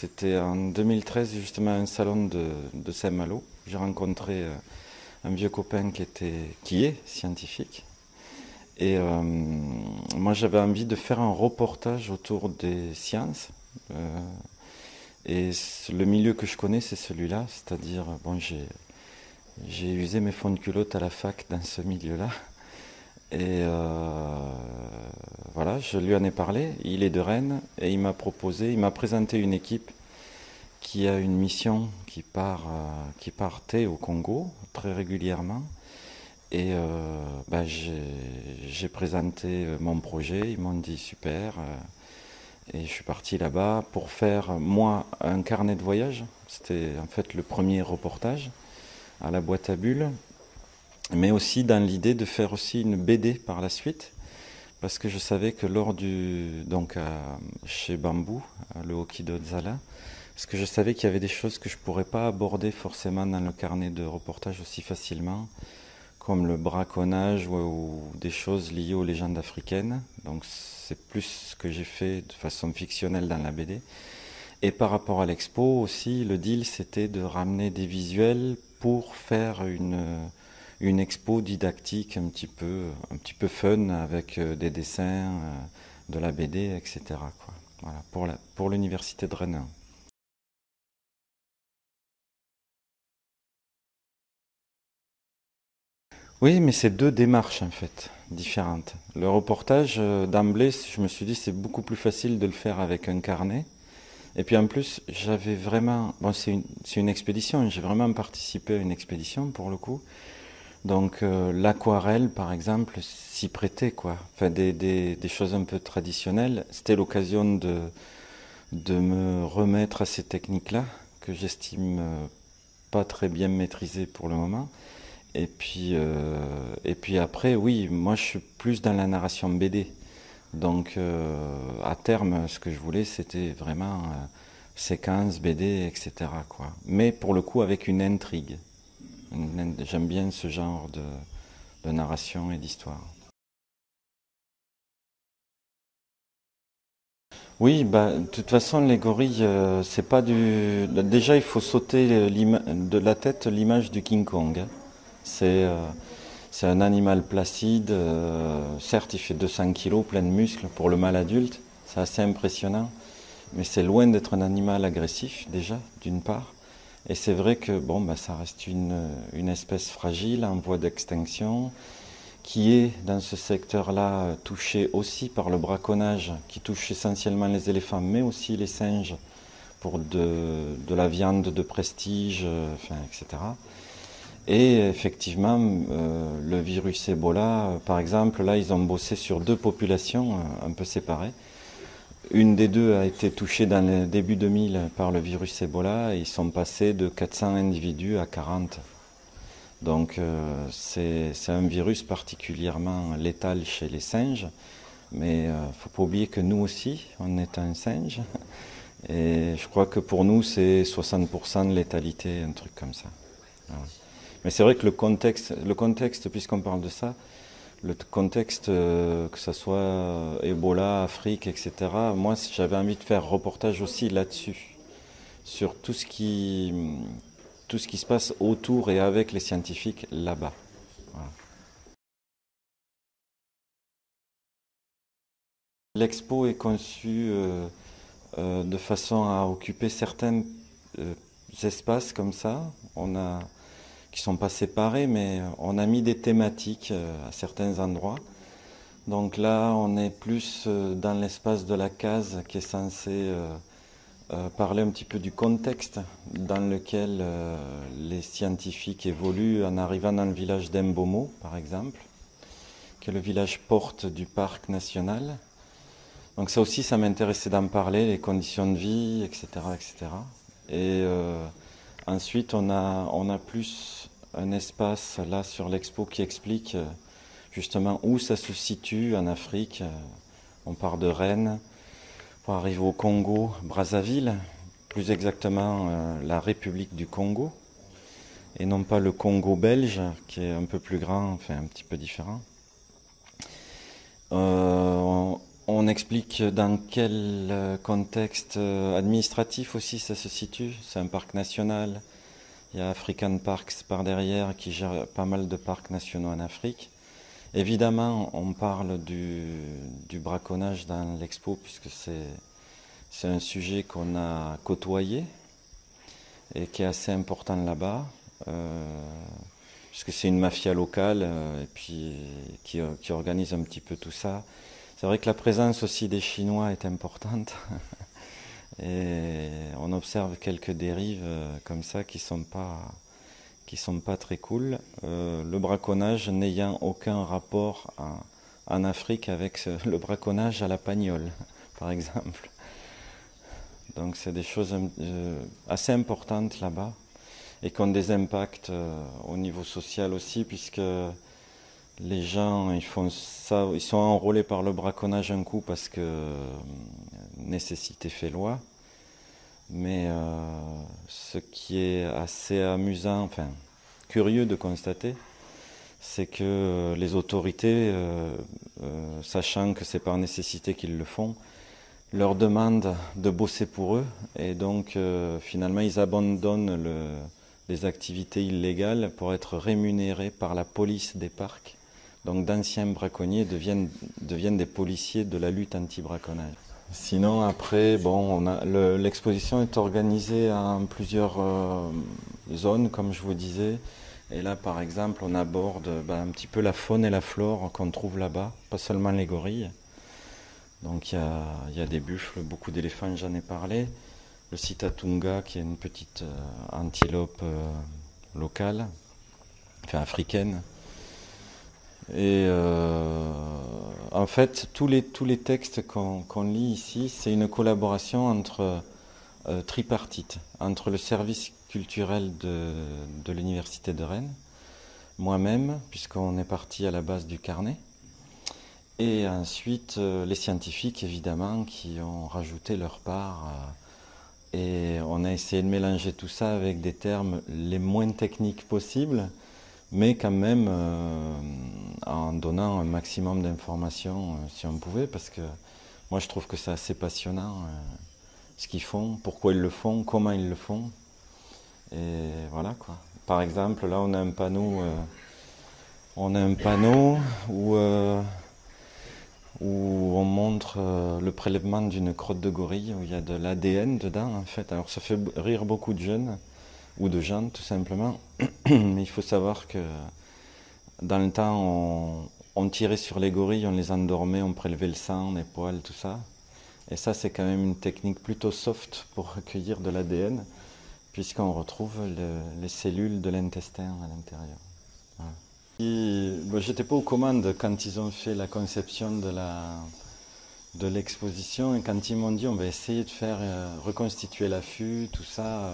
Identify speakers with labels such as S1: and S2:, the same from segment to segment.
S1: C'était en 2013, justement, à un salon de Saint-Malo. J'ai rencontré un vieux copain qui est scientifique. Et moi, j'avais envie de faire un reportage autour des sciences. Euh, le milieu que je connais, c'est celui-là. C'est-à-dire, bon, j'ai usé mes fonds de culotte à la fac dans ce milieu-là. Et voilà, je lui en ai parlé. Il est de Rennes et il m'a présenté une équipe qui a une mission qui partait au Congo très régulièrement. Et j'ai présenté mon projet, ils m'ont dit super. Et je suis parti là-bas pour faire, moi, un carnet de voyage. C'était en fait le premier reportage à la boîte à bulles, mais aussi dans l'idée de faire aussi une BD par la suite. Parce que je savais que chez Bambou, le Hokido Zala, parce que je savais qu'il y avait des choses que je ne pourrais pas aborder forcément dans le carnet de reportage aussi facilement, comme le braconnage ou des choses liées aux légendes africaines. Donc c'est plus ce que j'ai fait de façon fictionnelle dans la BD. Et par rapport à l'expo aussi, le deal c'était de ramener des visuels pour faire une expo didactique un petit peu fun avec des dessins, de la BD, etc. quoi. Voilà, pour l'université de Rennes. Oui, mais c'est deux démarches en fait, différentes. Le reportage, d'emblée, je me suis dit c'est beaucoup plus facile de le faire avec un carnet. Et puis en plus, j'avais vraiment... Bon, c'est une expédition, j'ai vraiment participé à une expédition pour le coup. Donc l'aquarelle, par exemple, s'y prêtait quoi. Enfin, des choses un peu traditionnelles. C'était l'occasion de me remettre à ces techniques-là, que j'estime pas très bien maîtriser pour le moment. Et puis après, oui, moi je suis plus dans la narration BD. Donc à terme, ce que je voulais, c'était vraiment séquences, BD, etc. quoi. Mais pour le coup, avec une intrigue. J'aime bien ce genre de narration et d'histoire. Oui, bah, de toute façon, les gorilles, c'est pas du. Déjà, il faut sauter de la tête l'image du King Kong, hein. C'est euh, c'est un animal placide. Certes, il fait 200 kilos, plein de muscles pour le mâle adulte. C'est assez impressionnant. Mais c'est loin d'être un animal agressif, déjà, d'une part. Et c'est vrai que bon, bah, ça reste une espèce fragile, en voie d'extinction, qui est dans ce secteur-là touché aussi par le braconnage, qui touche essentiellement les éléphants, mais aussi les singes, pour de la viande de prestige, enfin, etc. Et effectivement, le virus Ebola, par exemple, là, ils ont bossé sur deux populations un peu séparées. Une des deux a été touchée dans le début 2000 par le virus Ebola et ils sont passés de 400 individus à 40. Donc c'est un virus particulièrement létal chez les singes, mais il ne faut pas oublier que nous aussi, on est un singe. Et je crois que pour nous, c'est 60% de létalité, un truc comme ça. Voilà. Mais c'est vrai que le contexte, puisqu'on parle de ça, le contexte, que ce soit Ebola, Afrique, etc., moi j'avais envie de faire reportage aussi là-dessus, sur tout ce qui se passe autour et avec les scientifiques là-bas. Voilà. L'expo est conçue de façon à occuper certains euh, espaces comme ça. Qui sont pas séparés, mais on a mis des thématiques à certains endroits. Donc là, on est plus dans l'espace de la case qui est censé parler un petit peu du contexte dans lequel les scientifiques évoluent en arrivant dans le village d'Embomo, par exemple, qui est le village porte du parc national. Donc ça aussi, ça m'intéressait d'en parler, les conditions de vie, etc. etc. Et ensuite, on a plus un espace là sur l'expo qui explique justement où ça se situe en Afrique. On part de Rennes pour arriver au Congo, Brazzaville, plus exactement la République du Congo, et non pas le Congo belge, qui est un peu plus grand, enfin un petit peu différent. Euh, On explique dans quel contexte administratif aussi ça se situe. C'est un parc national. Il y a African Parks par derrière qui gère pas mal de parcs nationaux en Afrique. Évidemment, on parle du braconnage dans l'expo puisque c'est un sujet qu'on a côtoyé et qui est assez important là-bas, puisque c'est une mafia locale et puis qui organise un petit peu tout ça. C'est vrai que la présence aussi des Chinois est importante et on observe quelques dérives comme ça qui sont pas très cool. Le braconnage n'ayant aucun rapport en Afrique avec le braconnage à la Pagnole, par exemple. Donc c'est des choses assez importantes là-bas et qui ont des impacts au niveau social aussi, puisque les gens ils font ça, ils sont enrôlés par le braconnage un coup parce que nécessité fait loi. Mais ce qui est assez amusant, enfin curieux de constater, c'est que les autorités, sachant que c'est par nécessité qu'ils le font, leur demandent de bosser pour eux et donc finalement ils abandonnent les activités illégales pour être rémunérés par la police des parcs. Donc d'anciens braconniers deviennent des policiers de la lutte anti-braconnage. Sinon après, bon, l'exposition est organisée en plusieurs zones, comme je vous disais. Et là, par exemple, on aborde un petit peu la faune et la flore qu'on trouve là-bas, pas seulement les gorilles. Donc il y a des buffles, beaucoup d'éléphants, j'en ai parlé. Le Sitatunga, qui est une petite antilope locale, enfin africaine. Et en fait, tous les textes qu'on lit ici, c'est une collaboration entre tripartite, entre le service culturel de l'Université de Rennes, moi-même, puisqu'on est parti à la base du carnet, et ensuite les scientifiques, évidemment, qui ont rajouté leur part. Et on a essayé de mélanger tout ça avec des termes les moins techniques possibles, mais quand même en donnant un maximum d'informations si on pouvait, parce que moi je trouve que c'est assez passionnant ce qu'ils font, pourquoi ils le font, comment ils le font. Et voilà quoi. Par exemple, là on a un panneau, où on montre le prélèvement d'une crotte de gorille, où il y a de l'ADN dedans en fait. Alors ça fait rire beaucoup de jeunes, ou de gens tout simplement, mais il faut savoir que dans le temps on tirait sur les gorilles, on les endormait, on prélevait le sang, les poils, tout ça. Et ça c'est quand même une technique plutôt soft pour recueillir de l'ADN, puisqu'on retrouve les cellules de l'intestin à l'intérieur. Voilà. J'étais pas aux commandes quand ils ont fait la conception de l'exposition, et quand ils m'ont dit on va essayer de faire reconstituer l'affût, tout ça,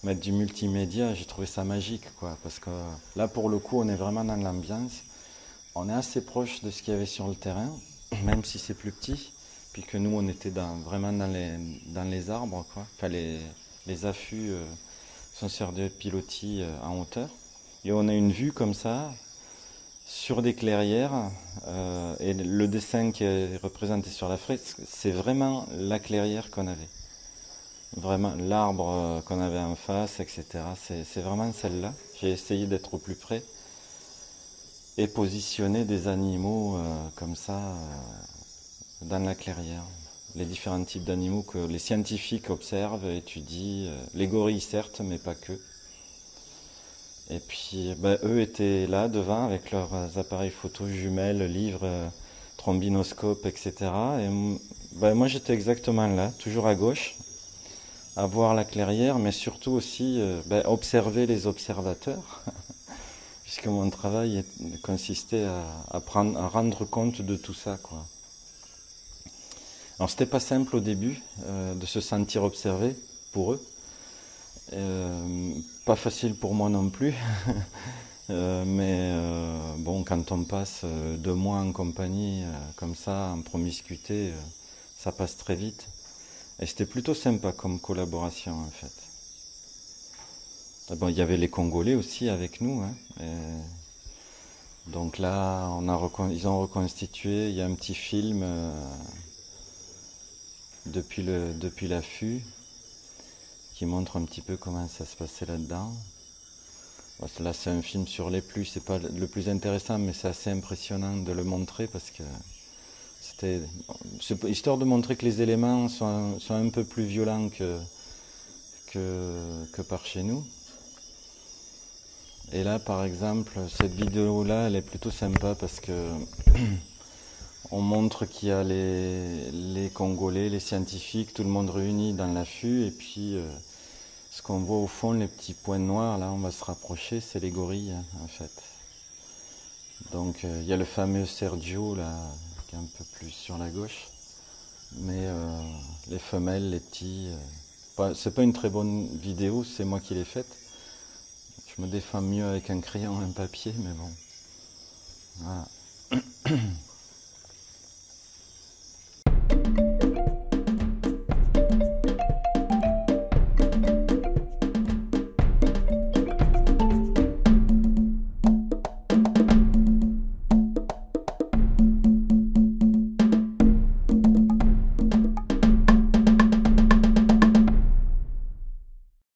S1: mettre du multimédia, j'ai trouvé ça magique quoi, parce que là pour le coup on est vraiment dans l'ambiance, on est assez proche de ce qu'il y avait sur le terrain, même si c'est plus petit, puis que nous on était vraiment dans les arbres quoi, enfin les affûts sont sur des pilotis en hauteur. Et on a une vue comme ça, sur des clairières, et le dessin qui est représenté sur la fresque, c'est vraiment la clairière qu'on avait. Vraiment, l'arbre qu'on avait en face, etc. C'est vraiment celle-là. J'ai essayé d'être au plus près et positionner des animaux comme ça dans la clairière. Les différents types d'animaux que les scientifiques observent, étudient. Les gorilles certes, mais pas que. Et puis eux étaient là devant avec leurs appareils photo jumelles, livres, trombinoscopes, etc. Et moi j'étais exactement là, toujours à gauche, à voir la clairière, mais surtout aussi observer les observateurs, puisque mon travail consistait à rendre compte de tout ça, quoi. Alors c'était pas simple au début de se sentir observé pour eux. Pas facile pour moi non plus, mais bon, quand on passe 2 mois en compagnie comme ça, en promiscuité, ça passe très vite. Et c'était plutôt sympa comme collaboration en fait. Bon, il y avait les Congolais aussi avec nous, hein, Donc là, ils ont reconstitué, il y a un petit film depuis l'affût qui montre un petit peu comment ça se passait là-dedans. Bon, là, c'est un film sur les pluies, c'est pas le plus intéressant, mais c'est assez impressionnant de le montrer parce que c'est histoire de montrer que les éléments sont un peu plus violents que par chez nous. Et là, par exemple, cette vidéo-là, elle est plutôt sympa parce que on montre qu'il y a les Congolais, les scientifiques, tout le monde réuni dans l'affût, et puis ce qu'on voit au fond, les petits points noirs, là, on va se rapprocher, c'est les gorilles, hein, en fait. Donc il y a le fameux Sergio, là, qui est un peu plus sur la gauche, mais les femelles, les petits... c'est pas une très bonne vidéo, c'est moi qui l'ai faite. Je me défends mieux avec un crayon et un papier, mais bon. Voilà.